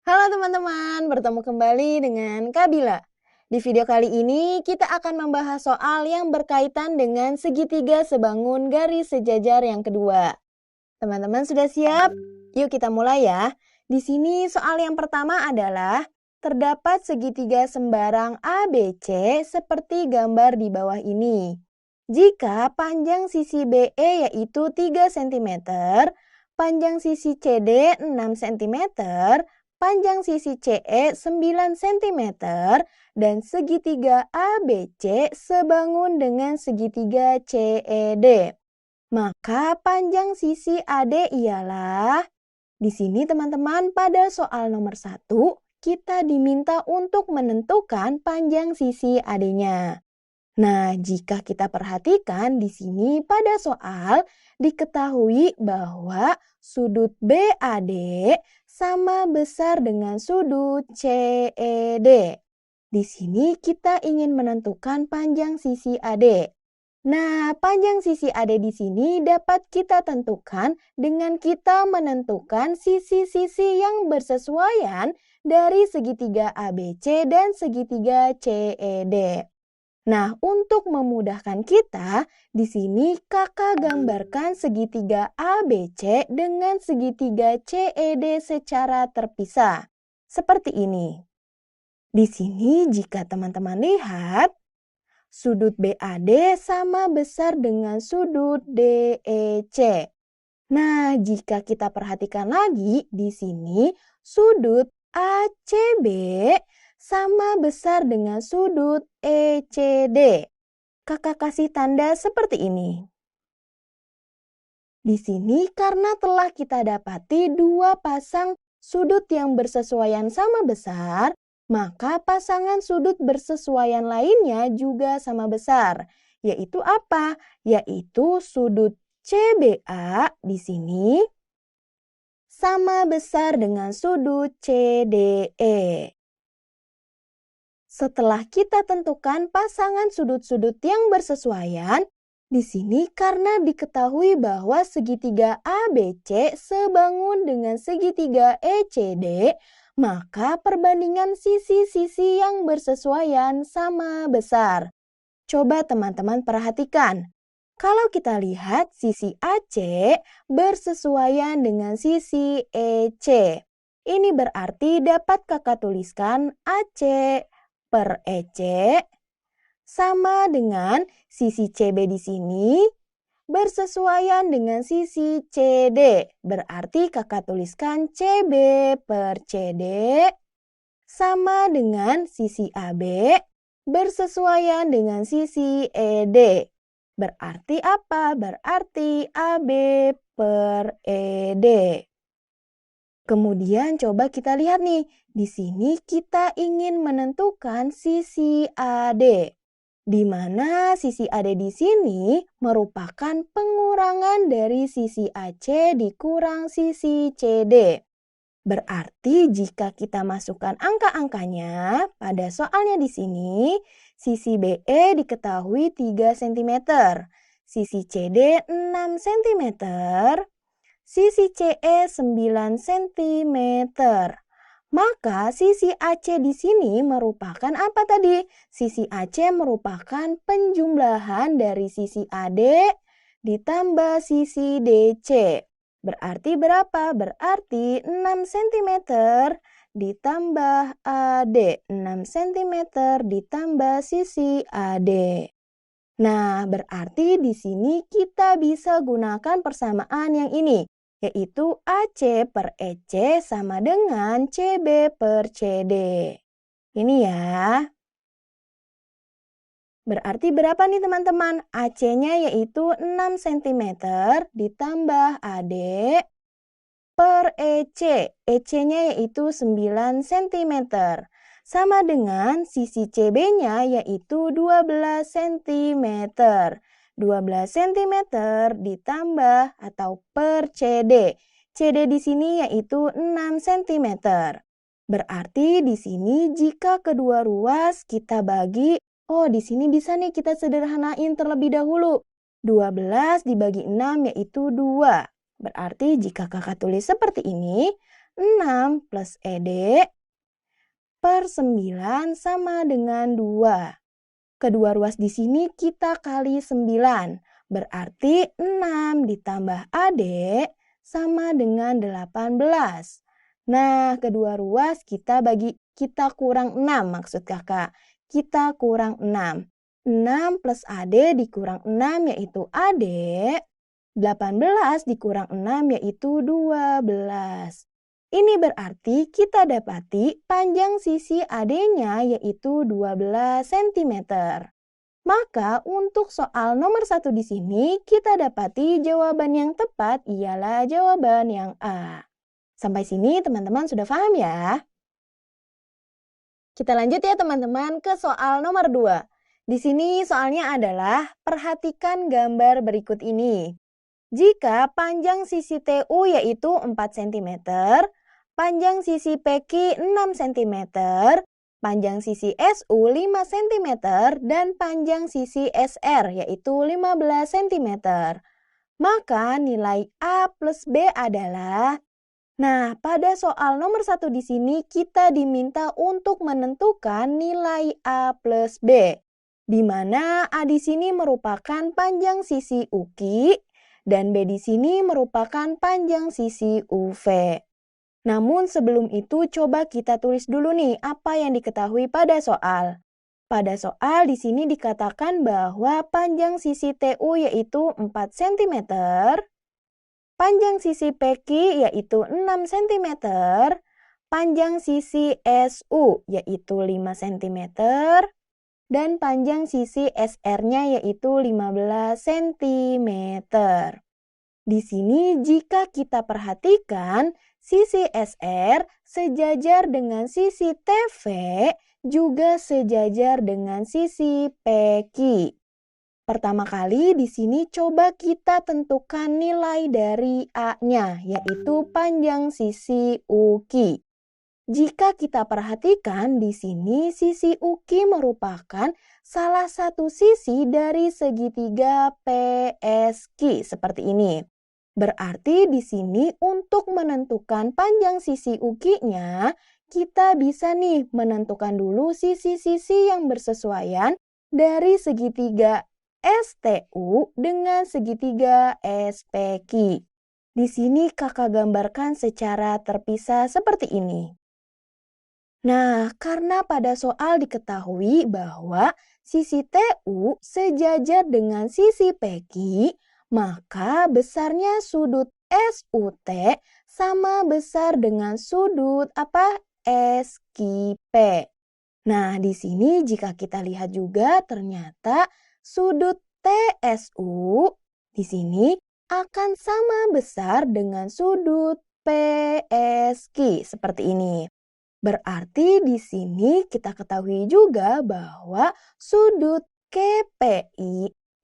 Halo teman-teman, bertemu kembali dengan Kabila. Di video kali ini kita akan membahas soal yang berkaitan dengan segitiga sebangun garis sejajar yang kedua. Teman-teman sudah siap? Yuk kita mulai ya. Di sini soal yang pertama adalah terdapat segitiga sembarang ABC seperti gambar di bawah ini. Jika panjang sisi BE yaitu 3 cm, panjang sisi CD 6 cm, panjang sisi CE 9 cm, dan segitiga ABC sebangun dengan segitiga CED. Maka panjang sisi AD ialah, di sini teman-teman pada soal nomor 1, kita diminta untuk menentukan panjang sisi AD-nya. Nah, jika kita perhatikan di sini pada soal diketahui bahwa sudut BAD sama besar dengan sudut CED. Di sini kita ingin menentukan panjang sisi AD. Nah, panjang sisi AD di sini dapat kita tentukan dengan kita menentukan sisi-sisi yang bersesuaian dari segitiga ABC dan segitiga CED. Nah, untuk memudahkan kita, di sini kakak gambarkan segitiga ABC dengan segitiga CED secara terpisah. Seperti ini. Di sini jika teman-teman lihat, sudut BAD sama besar dengan sudut DEC. Nah, jika kita perhatikan lagi, di sini sudut ACB sama besar dengan sudut ECD. Kakak kasih tanda seperti ini. Di sini karena telah kita dapati dua pasang sudut yang bersesuaian sama besar, maka pasangan sudut bersesuaian lainnya juga sama besar. Yaitu apa? Yaitu sudut CBA di sini sama besar dengan sudut CDE. Setelah kita tentukan pasangan sudut-sudut yang bersesuaian, di sini karena diketahui bahwa segitiga ABC sebangun dengan segitiga ECD, maka perbandingan sisi-sisi yang bersesuaian sama besar. Coba teman-teman perhatikan. Kalau kita lihat sisi AC bersesuaian dengan sisi EC. Ini berarti dapat kakak tuliskan AC per EC sama dengan sisi CB di sini bersesuaian dengan sisi CD. Berarti kakak tuliskan CB per CD sama dengan sisi AB bersesuaian dengan sisi ED. Berarti apa? Berarti AB per ED. Kemudian coba kita lihat nih, di sini kita ingin menentukan sisi AD. Di mana sisi AD di sini merupakan pengurangan dari sisi AC dikurang sisi CD. Berarti jika kita masukkan angka-angkanya pada soalnya di sini, sisi BE diketahui 3 cm, sisi CD 6 cm, sisi CE 9 cm. Maka sisi AC di sini merupakan apa tadi? Sisi AC merupakan penjumlahan dari sisi AD ditambah sisi DC. Berarti berapa? Berarti 6 cm ditambah AD. 6 cm ditambah sisi AD. Nah, berarti di sini kita bisa gunakan persamaan yang ini, yaitu AC per EC sama dengan CB per CD. Ini ya. Berarti berapa nih teman-teman? AC-nya yaitu 6 cm ditambah AD per EC. EC-nya yaitu 9 cm. Sama dengan sisi CB-nya yaitu 12 cm. 12 cm ditambah atau per CD. CD di sini yaitu 6 cm. Berarti di sini jika kedua ruas kita bagi, di sini bisa nih kita sederhanain terlebih dahulu. 12 dibagi 6 yaitu 2. Berarti jika kakak tulis seperti ini, 6 plus ED per 9 sama dengan 2. Kedua ruas di sini kita kali 9. Berarti 6 ditambah AD sama dengan 18. Nah, kedua ruas kita kurang 6 maksud kakak. Kita kurang 6. 6 plus AD dikurang 6 yaitu AD. 18 dikurang 6 yaitu 12. Ini berarti kita dapati panjang sisi AD-nya yaitu 12 cm. Maka untuk soal nomor 1 di sini kita dapati jawaban yang tepat ialah jawaban yang A. Sampai sini teman-teman sudah paham ya? Kita lanjut ya teman-teman ke soal nomor 2. Di sini soalnya adalah perhatikan gambar berikut ini. Jika panjang sisi TU yaitu 4 cm, panjang sisi PQ 6 cm, panjang sisi SU 5 cm, dan panjang sisi SR yaitu 15 cm. Maka nilai A plus B adalah... Nah, pada soal nomor 1 di sini kita diminta untuk menentukan nilai A plus B, di mana A di sini merupakan panjang sisi UQ dan B di sini merupakan panjang sisi UV. Namun sebelum itu coba kita tulis dulu nih apa yang diketahui pada soal. Pada soal di sini dikatakan bahwa panjang sisi TU yaitu 4 cm, panjang sisi PQ yaitu 6 cm, panjang sisi SU yaitu 5 cm, dan panjang sisi SR-nya yaitu 15 cm. Di sini jika kita perhatikan, sisi SR sejajar dengan sisi TV juga sejajar dengan sisi PQ. Pertama kali di sini coba kita tentukan nilai dari A-nya, yaitu panjang sisi UQ. Jika kita perhatikan di sini sisi UQ merupakan salah satu sisi dari segitiga PSQ seperti ini. Berarti di sini untuk menentukan panjang sisi UQ-nya, kita bisa nih menentukan dulu sisi-sisi yang bersesuaian dari segitiga STU dengan segitiga SPQ. Di sini kakak gambarkan secara terpisah seperti ini. Nah, karena pada soal diketahui bahwa sisi TU sejajar dengan sisi PQ, maka besarnya sudut SUT sama besar dengan sudut SQP. Nah, di sini jika kita lihat juga ternyata sudut TSU di sini akan sama besar dengan sudut PSQ seperti ini. Berarti di sini kita ketahui juga bahwa sudut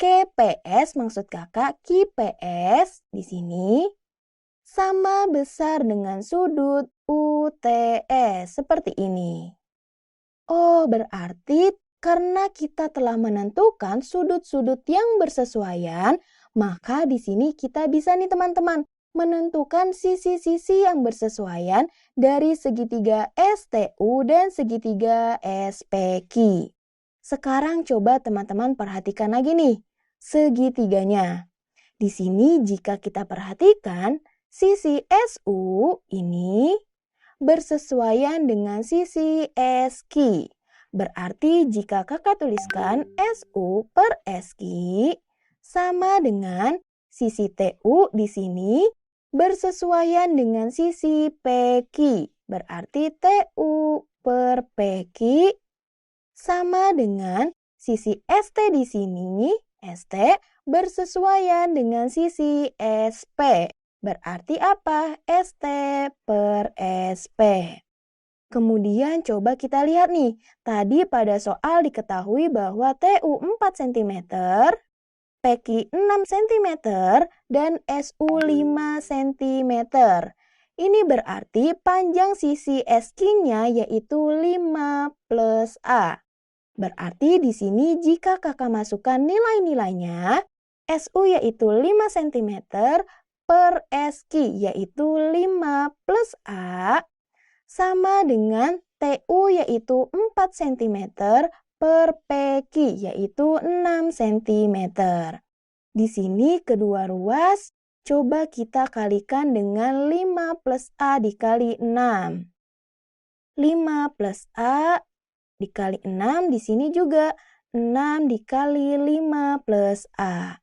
KPS maksud kakak QPS di sini sama besar dengan sudut UTS seperti ini. Oh, berarti karena kita telah menentukan sudut-sudut yang bersesuaian, maka di sini kita bisa nih teman-teman menentukan sisi-sisi yang bersesuaian dari segitiga STU dan segitiga SPQ. Sekarang coba teman-teman perhatikan lagi nih segitiganya. Di sini jika kita perhatikan sisi SU ini bersesuaian dengan sisi SQ. Berarti jika kakak tuliskan SU per SQ sama dengan sisi TU di sini bersesuaian dengan sisi PQ. Berarti TU per PQ sama dengan sisi ST di sini. ST bersesuaian dengan sisi SP. Berarti apa? ST per SP. Kemudian coba kita lihat nih. Tadi pada soal diketahui bahwa TU 4 cm, PQ 6 cm, dan SU 5 cm. Ini berarti panjang sisi SQ-nya yaitu 5 plus A. Berarti di sini jika kakak masukkan nilai-nilainya, SU yaitu 5 cm, per SQ, yaitu 5 plus A, sama dengan TU, yaitu 4 cm, per PQ, yaitu 6 cm. Di sini kedua ruas, coba kita kalikan dengan 5 plus A dikali 6. 5 plus A dikali 6, di sini juga 6 dikali 5 plus A.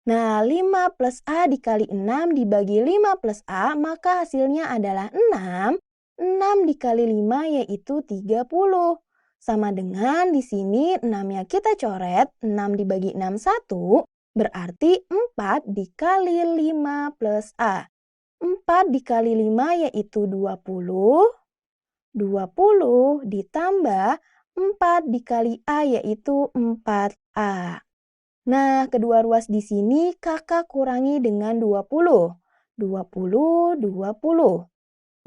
Nah, 5 plus A dikali 6 dibagi 5 plus A, maka hasilnya adalah 6. 6 dikali 5 yaitu 30. Sama dengan di sini 6-nya kita coret, 6 dibagi 6 1, berarti 4 dikali 5 plus A. 4 dikali 5 yaitu 20. 20 ditambah 4 dikali A yaitu 4A. Nah, kedua ruas di sini kakak kurangi dengan 20. 20, 20.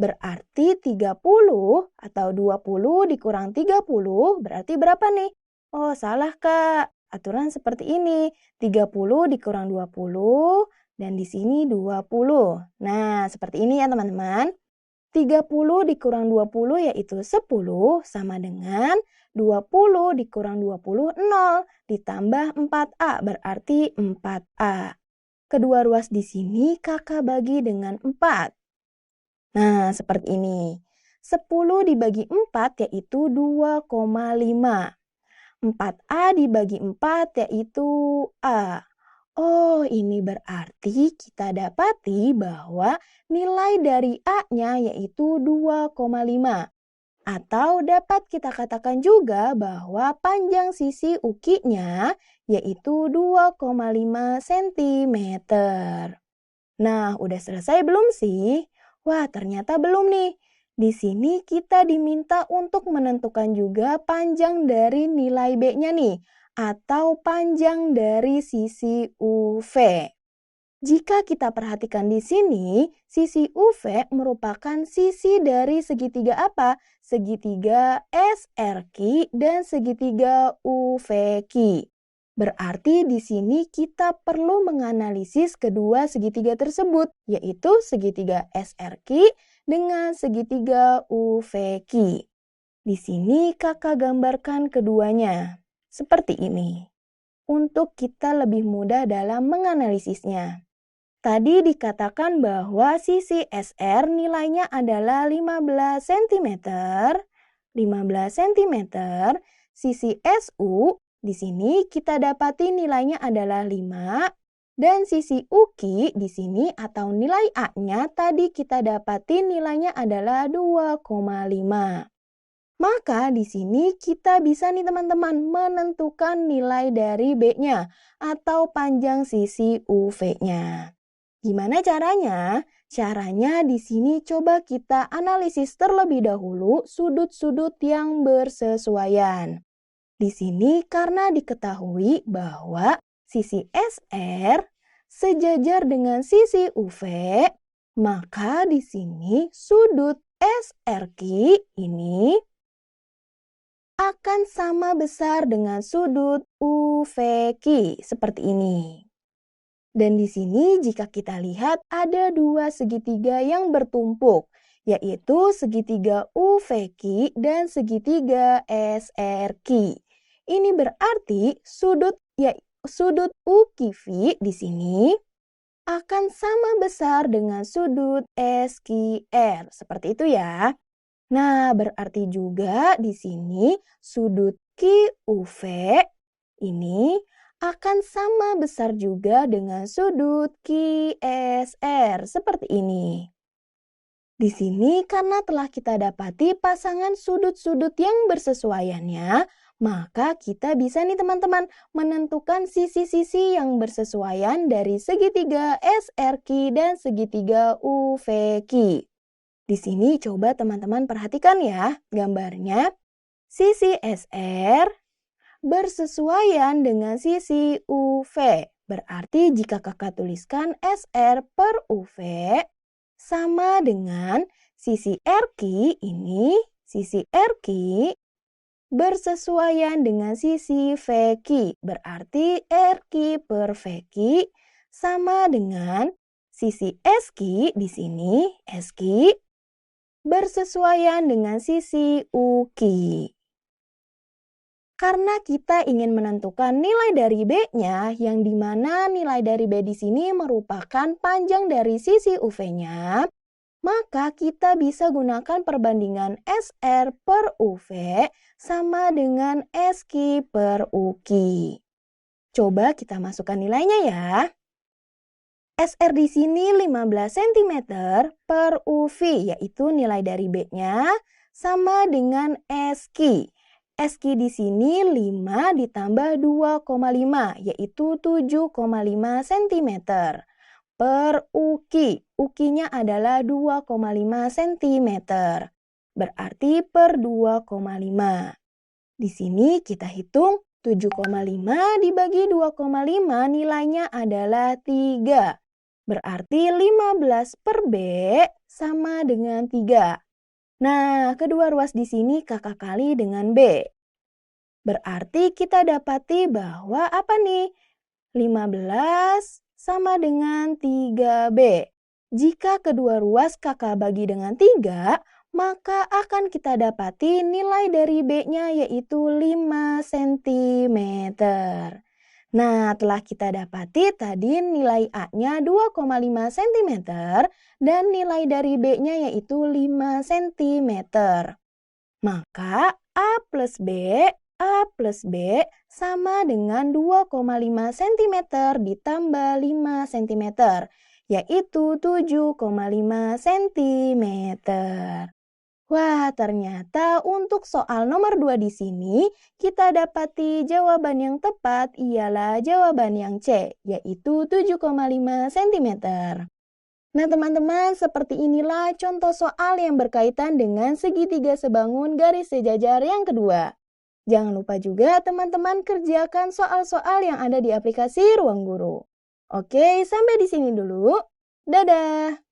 Berarti 30 atau 20 dikurang 30 berarti berapa nih? Oh, salah Kak. Aturan seperti ini. 30 dikurang 20 dan di sini 20. Nah, seperti ini ya teman-teman. 30 dikurang 20 yaitu 10 sama dengan 20 dikurang 20, 0. Ditambah 4A berarti 4A. Kedua ruas di sini kakak bagi dengan 4. Nah, seperti ini. 10 dibagi 4 yaitu 2,5. 4A dibagi 4 yaitu A. Oh, ini berarti kita dapati bahwa nilai dari A-nya yaitu 2,5. Atau dapat kita katakan juga bahwa panjang sisi ukinya yaitu 2,5 cm. Nah, udah selesai belum sih? Wah, ternyata belum nih. Di sini kita diminta untuk menentukan juga panjang dari nilai B-nya nih, atau panjang dari sisi UV. Jika kita perhatikan di sini, sisi UV merupakan sisi dari segitiga apa? Segitiga SRQ dan segitiga UVQ. Berarti di sini kita perlu menganalisis kedua segitiga tersebut, yaitu segitiga SRQ dengan segitiga UVQ. Di sini kakak gambarkan keduanya, seperti ini, untuk kita lebih mudah dalam menganalisisnya. Tadi dikatakan bahwa sisi SR nilainya adalah 15 cm, 15 cm, sisi SU di sini kita dapati nilainya adalah 5, dan sisi UQ di sini atau nilai A-nya tadi kita dapati nilainya adalah 2,5. Maka di sini kita bisa nih teman-teman menentukan nilai dari B-nya atau panjang sisi UV-nya. Gimana caranya? Caranya di sini coba kita analisis terlebih dahulu sudut-sudut yang bersesuaian. Di sini karena diketahui bahwa sisi SR sejajar dengan sisi UV, maka di sini sudut SRQ ini akan sama besar dengan sudut UVQ seperti ini. Dan di sini jika kita lihat ada dua segitiga yang bertumpuk, yaitu segitiga UVQ dan segitiga SRQ. Ini berarti sudut UQV di sini akan sama besar dengan sudut SQR. Seperti itu ya. Nah, berarti juga di sini sudut QUV ini akan sama besar juga dengan sudut QSR seperti ini. Di sini karena telah kita dapati pasangan sudut-sudut yang bersesuaiannya, maka kita bisa nih teman-teman menentukan sisi-sisi yang bersesuaian dari segitiga SRQ dan segitiga UVQ. Di sini coba teman-teman perhatikan ya gambarnya. Sisi SR bersesuaian dengan sisi UV. Berarti jika kakak tuliskan SR per UV sama dengan sisi RQ ini, sisi RQ bersesuaian dengan sisi VQ. Berarti RQ per VQ sama dengan Sisi ESKI di sini, ESKI, bersesuaian dengan sisi UKI. Karena kita ingin menentukan nilai dari B-nya, yang dimana nilai dari B di sini merupakan panjang dari sisi UV-nya, maka kita bisa gunakan perbandingan SR per UV sama dengan SKI per UKI. Coba kita masukkan nilainya ya. SR di sini 15 cm per UV, yaitu nilai dari B-nya, sama dengan SKI. SKI di sini 5 ditambah 2,5, yaitu 7,5 cm. Per UKI, UKI-nya adalah 2,5 cm. Berarti per 2,5. Di sini kita hitung 7,5 dibagi 2,5 nilainya adalah 3. Berarti 15 per B sama dengan 3. Nah, kedua ruas di sini kakak kali dengan B. Berarti kita dapati bahwa apa nih? 15 sama dengan 3B. Jika kedua ruas kakak bagi dengan 3, maka akan kita dapati nilai dari B-nya yaitu 5 cm. Nah, telah kita dapati tadi nilai A-nya 2,5 cm dan nilai dari B-nya yaitu 5 cm. Maka A plus B sama dengan 2,5 cm ditambah 5 cm, yaitu 7,5 cm. Wah, ternyata untuk soal nomor 2 di sini, kita dapati jawaban yang tepat ialah jawaban yang C, yaitu 7,5 cm. Nah teman-teman, seperti inilah contoh soal yang berkaitan dengan segitiga sebangun garis sejajar yang kedua. Jangan lupa juga teman-teman kerjakan soal-soal yang ada di aplikasi Ruang Guru. Oke, sampai di sini dulu. Dadah!